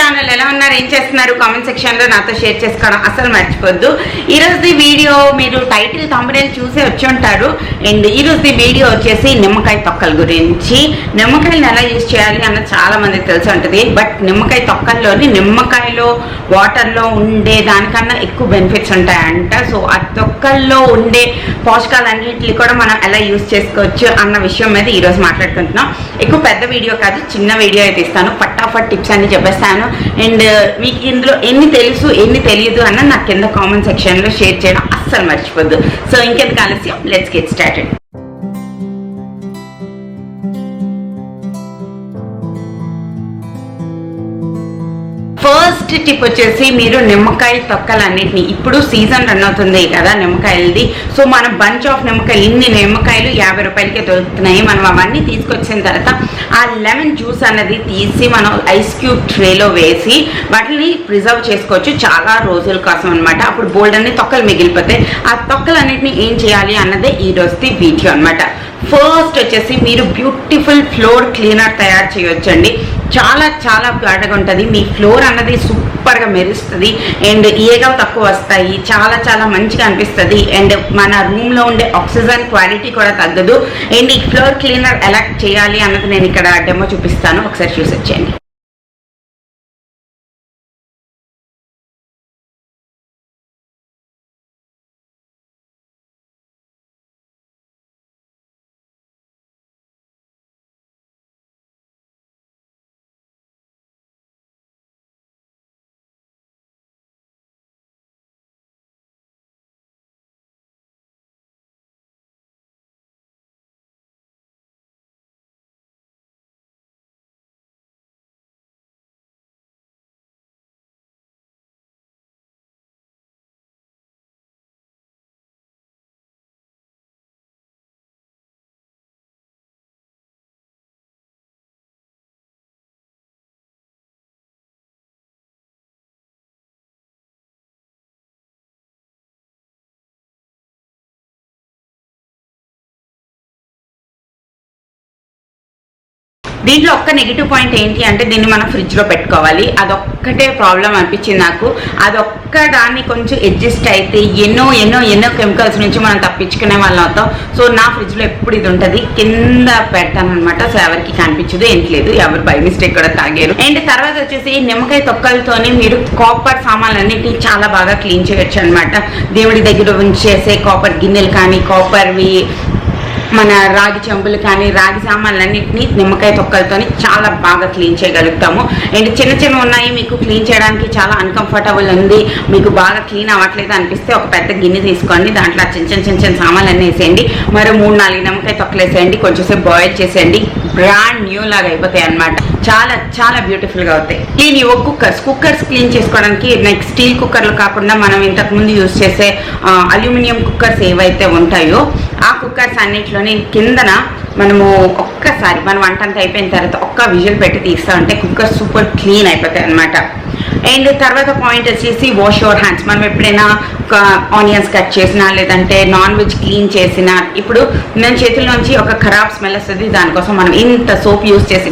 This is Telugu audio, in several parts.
ఛానల్ ఎలా ఉన్నారు, ఏం చేస్తున్నారు కామెంట్ సెక్షన్ లో నాతో షేర్ చేసుకోవడం అసలు మర్చిపోద్దు. ఈ రోజు వీడియో మీరు టైటిల్ థంబ్నెయిల్ చూసి వచ్చి ఉంటారు. అండ్ ఈ రోజు వీడియో వచ్చేసి నిమ్మకాయ తొక్కల గురించి. నిమ్మకాయలను ఎలా యూజ్ చేయాలి అన్న చాలా మందికి తెలిసి ఉంటుంది. బట్ నిమ్మకాయ తొక్కల్లోని నిమ్మకాయలో వాటర్లో ఉండే దానికన్నా ఎక్కువ బెనిఫిట్స్ ఉంటాయంట. సో ఆ తొక్కల్లో ఉండే పోషకాలన్నింటినీ కూడా మనం ఎలా యూజ్ చేసుకోవచ్చు అన్న విషయం మీద ఈరోజు మాట్లాడుకుంటున్నాం. ఎక్కువ పెద్ద వీడియో కాదు, చిన్న వీడియో అయితే ఇస్తాను. ఫటాఫట్ టిప్స్ అన్ని చెప్పేస్తాను. అండ్ మీకు ఇందులో ఎన్ని తెలుసు ఎన్ని తెలియదు అన్న నాకు కింద కామెంట్ సెక్షన్లో షేర్ చేయడం అస్సలు మర్చిపోద్దు. సో ఇంకెందుకు ఆలస్యం, let's get started. First tip వచ్చేసి మీరు నిమ్మకాయ తొక్కలన్నిటిని, ఇప్పుడు సీజన్ రన్ అవుతుంది కదా నిమ్మకాయలది. సో మనం బంచ్ ఆఫ్ నిమ్మకాయలు, ఇన్ని నిమ్మకాయలు 50 రూపాయలకే దొరుకుతున్నాయి. మనం అవన్నీ తీసుకొచ్చిన తర్వాత ఆ లెమన్ జ్యూస్ అన్నది తీసి మనం ఐస్ క్యూబ్ ట్రేలో వేసి వాటిని ప్రిజర్వ్ చేసుకోవచ్చు చాలా రోజుల కోసం అనమాట. అప్పుడు బోల్డ్ అన్ని తొక్కలు మిగిలిపోతాయి. ఆ తొక్కలన్నిటిని ఏం చేయాలి అన్నదే ఈ రోజుది వీడియో అనమాట. ఫస్ట్ వచ్చేసి మీరు బ్యూటిఫుల్ ఫ్లోర్ క్లీనర్ తయారు చేయొచ్చండి. చాలా చాలా గాఢగా ఉంటుంది. మీ ఫ్లోర్ అన్నది సూపర్గా మెరుస్తుంది. అండ్ ఈగలు తక్కువ వస్తాయి. చాలా చాలా మంచిగా అనిపిస్తుంది. అండ్ మన రూమ్లో ఉండే ఆక్సిజన్ క్వాలిటీ కూడా తగ్గదు. అండ్ ఈ ఫ్లోర్ క్లీనర్ ఎలా చేయాలి అన్నది నేను ఇక్కడ డెమో చూపిస్తాను, ఒకసారి చూసి వచ్చేయండి. దీంట్లో ఒక్క నెగిటివ్ పాయింట్ ఏంటి అంటే దీన్ని మనం ఫ్రిడ్జ్లో పెట్టుకోవాలి. అదొక్కటే ప్రాబ్లం అనిపించింది నాకు. అదొక్క దాన్ని కొంచెం అడ్జస్ట్ అయితే ఎన్నో ఎన్నో ఎన్నో కెమికల్స్ నుంచి మనం తప్పించుకునే వాళ్ళం అవుతాం. సో నా ఫ్రిడ్జ్లో ఎప్పుడు ఇది ఉంటుంది, కింద పెడతాను అనమాట. సో ఎవరికి కనిపించదు, ఏంటి లేదు, ఎవరు బై మిస్టేక్ కూడా తాగారు. అండ్ తర్వాత వచ్చేసి నిమ్మకాయ తొక్కలతోనే మీరు కాపర్ సామాన్లన్నిటినీ చాలా బాగా క్లీన్ చేయొచ్చు అనమాట. దేవుడి దగ్గర ఉంచేసే కాపర్ గిన్నెలు కానీ, కాపర్వి మన రాగి చెంబులు కానీ, రాగి సామాన్లన్నింటినీ నిమ్మకాయ తొక్కలతోని చాలా బాగా క్లీన్ చేయగలుగుతాము. అండ్ చిన్న చిన్న ఉన్నాయి, మీకు క్లీన్ చేయడానికి చాలా అన్కంఫర్టబుల్ ఉంది, మీకు బాగా క్లీన్ అవ్వట్లేదు అనిపిస్తే ఒక పెద్ద గిన్నె తీసుకోండి. దాంట్లో చిన్న చిన్న సామాన్లన్నీ వేసేయండి. మరో 3-4 నిమ్మకాయ తొక్కలు వేసేయండి. కొంచెంసేపు బాయిల్ చేసేయండి. బ్రాండ్ న్యూ లాగా అయిపోతాయి అనమాట. చాలా చాలా బ్యూటిఫుల్గా అవుతాయి. ఈ కుక్కర్స్ క్లీన్ చేసుకోవడానికి నెక్స్ట్ స్టీల్ కుక్కర్లు కాకుండా మనం ఇంతకుముందు యూజ్ చేసే అల్యూమినియం కుక్కర్స్ ఏవైతే ఉంటాయో ఆ కుక్కర్స్ అన్నింటిలోని కిందన మనము ఒక్కసారి మన వంట అంతా అయిపోయిన తర్వాత ఒక్క విజిల్ పెట్టి తీస్తా ఉంటే కుక్కర్ సూపర్ క్లీన్ అయిపోతాయి అనమాట. అండ్ తర్వాత పాయింట్ వచ్చేసి వాష్ యువర్ హ్యాండ్స్. మనం ఎప్పుడైనా ఒక ఆనియన్స్ కట్ చేసినా, లేదంటే నాన్ వెజ్ క్లీన్ చేసినా, ఇప్పుడు నేను చేతుల్లోంచి ఒక ఖరాబ్ స్మెల్ వస్తుంది. దానికోసం మనం ఇంత సోప్ యూజ్ చేసి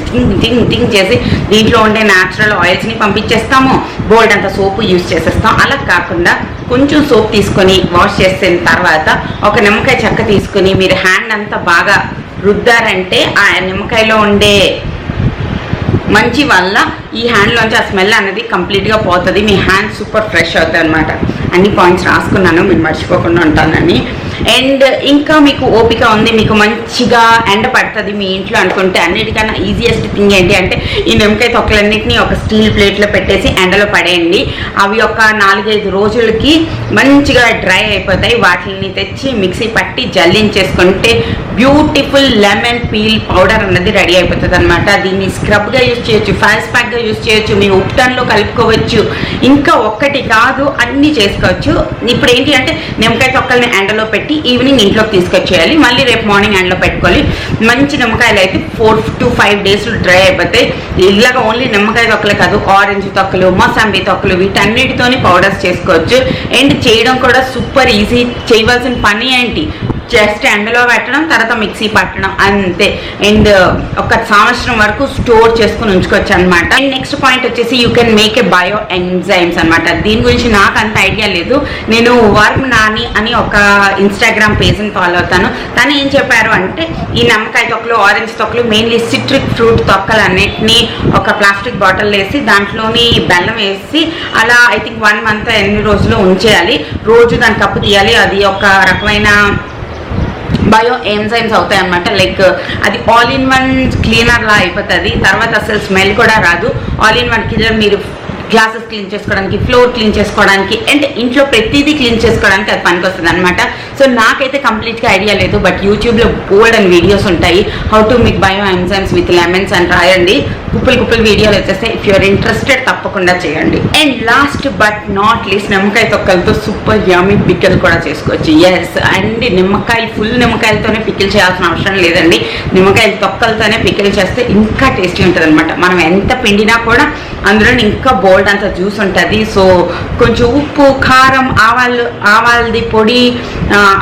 టింగ్ చేసి దీంట్లో ఉండే న్యాచురల్ ఆయిల్స్ని పంపించేస్తాము. బోల్డ్ అంత సోపు యూజ్ చేసేస్తాం. అలా కాకుండా కొంచెం సోప్ తీసుకొని వాష్ చేసిన తర్వాత ఒక నిమ్మకాయ చెక్క తీసుకొని మీరు హ్యాండ్ అంతా బాగా రుద్దారంటే ఆ నిమ్మకాయలో ఉండే మంచి వల్ల ఈ హ్యాండ్లోంచి ఆ స్మెల్ అనేది కంప్లీట్గా పోతుంది. మీ హ్యాండ్ సూపర్ ఫ్రెష్ అవుతుంది అనమాట. అన్ని పాయింట్స్ రాసుకున్నాను, మీరు మర్చిపోకుండా ఉంటానని. అండ్ ఇంకా మీకు ఓపిక ఉంది, మీకు మంచిగా ఎండ పడుతుంది మీ ఇంట్లో అనుకుంటే అన్నిటికన్నా ఈజియెస్ట్ థింగ్ ఏంటి అంటే ఈ నిమ్మకాయ తొక్కలన్నింటినీ ఒక స్టీల్ ప్లేట్లో పెట్టేసి ఎండలో పడేయండి. అవి ఒక 4-5 రోజులకి మంచిగా డ్రై అయిపోతాయి. వాటిని తెచ్చి మిక్సీ పట్టి జల్లించేసుకుంటే బ్యూటిఫుల్ లెమన్ పీల్ పౌడర్ అన్నది రెడీ అయిపోతుంది అనమాట. దీన్ని స్క్రబ్గా యూజ్ చేయొచ్చు, ఫేస్ ప్యాక్గా యూజ్ చేయొచ్చు, మీ ఉప్టన్లో కలుపుకోవచ్చు. ఇంకా ఒక్కటి కాదు, అన్నీ చేసుకోవచ్చు. ఇప్పుడు ఏంటి అంటే నిమ్మకాయ తొక్కల్ని ఎండలో పెట్టి ఈవినింగ్ ఇంట్లోకి తీసుకొచ్చేయాలి. మళ్ళీ రేపు మార్నింగ్ ఎండలో పెట్టుకోవాలి. మంచి నిమ్మకాయలు అయితే 4 to 5 డేస్లో డ్రై అయిపోతాయి. ఇలాగ ఓన్లీ నిమ్మకాయ తొక్కలే కాదు, ఆరెంజ్ తొక్కలు, మోసంబి తొక్కలు, వీటన్నిటితోని పౌడర్స్ చేసుకోవచ్చు. అండ్ చేయడం కూడా సూపర్ ఈజీ. చేయవలసిన పని ఏంటి, జస్ట్ ఎండలో పెట్టడం, తర్వాత మిక్సీ పట్టడం అంతే. అండ్ ఒక సంవత్సరం వరకు స్టోర్ చేసుకుని ఉంచుకోవచ్చు అనమాట. అండ్ నెక్స్ట్ పాయింట్ వచ్చేసి you can make a bio enzymes అనమాట. దీని గురించి నాకు అంత ఐడియా లేదు. నేను వర్మ్ నాని అని ఒక ఇన్స్టాగ్రామ్ పేజ్ని ఫాలో అవుతాను. తను ఏం చెప్పారు అంటే ఈ నిమ్మకాయ తొక్కలు, ఆరెంజ్ తొక్కలు, మెయిన్లీ సిట్రిక్ ఫ్రూట్ తొక్కలన్నిటినీ ఒక ప్లాస్టిక్ బాటిల్ వేసి దాంట్లోని బెల్లం వేసి అలా ఐ థింక్ 1 month ఎన్ని రోజులు ఉంచేయాలి. రోజు దాని కప్పు తీయాలి. అది ఒక రకమైన బయో ఎంజైమ్స్ అవుతాయి అన్నమాట. లైక్ అది ఆల్ ఇన్ వన్ క్లీనర్ లా అయిపోతుంది. తర్వాత అసలు స్మెల్ కూడా రాదు. ఆల్ ఇన్ వన్ క్లీనర్ మీరు గ్లాసెస్ క్లీన్ చేసుకోవడానికి, ఫ్లోర్ క్లీన్ చేసుకోవడానికి, అండ్ ఇంట్లో ప్రతిదీ క్లీన్ చేసుకోవడానికి అది పనికి వస్తుంది అనమాట. సో నాకైతే కంప్లీట్గా ఐడియా లేదు, బట్ యూట్యూబ్లో బోల్డ్ అండ్ వీడియోస్ ఉంటాయి. How to make bio enzymes with lemons అని రాయండి, కుప్పలు వీడియోలు వచ్చేస్తాయి. ఇఫ్ యూఆర్ ఇంట్రెస్టెడ్ తప్పకుండా చేయండి. And last but not least నిమ్మకాయ తొక్కలతో సూపర్ యమ్మీ పికిల్ కూడా చేసుకోవచ్చు. ఎస్ అండ్ నిమ్మకాయ ఫుల్ నిమ్మకాయలతోనే పికిల్ చేయాల్సిన అవసరం లేదండి. నిమ్మకాయ తొక్కలతోనే పికిల్ చేస్తే ఇంకా టేస్టీ ఉంటుంది అనమాట. మనం ఎంత పిండినా కూడా అందులో ఇంకా బోల్డ్ అంత జ్యూస్ ఉంటుంది. సో కొంచెం ఉప్పు, కారం, ఆవాలది పొడి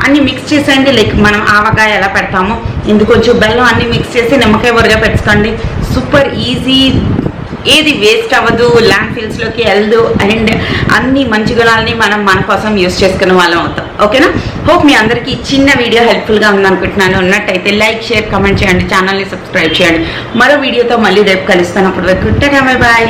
అన్నీ మిక్స్ చేసేయండి. లైక్ మనం ఆవకాయ ఎలా పెడతామో ఇందుకు కొంచెం బెల్లం అన్నీ మిక్స్ చేసి నిమ్మకాయ వరగా పెట్టుకోండి. సూపర్ ఈజీ, ఏది వేస్ట్ అవ్వదు, ల్యాండ్ ఫిల్స్లోకి వెళ్ళదు, అండ్ అన్ని మంచి గుణాలని మనం మన కోసం యూజ్ చేసుకునే వాళ్ళం అవుతాం. ఓకేనా? హోప్ మీ అందరికీ చిన్న వీడియో హెల్ప్ఫుల్గా ఉందనుకుంటున్నాను. ఉన్నట్టయితే లైక్, షేర్, కామెంట్ చేయండి, ఛానల్ని సబ్స్క్రైబ్ చేయండి. మరో వీడియోతో మళ్ళీ రేపు కలుస్తాను. అప్పటి వరకు బాయ్.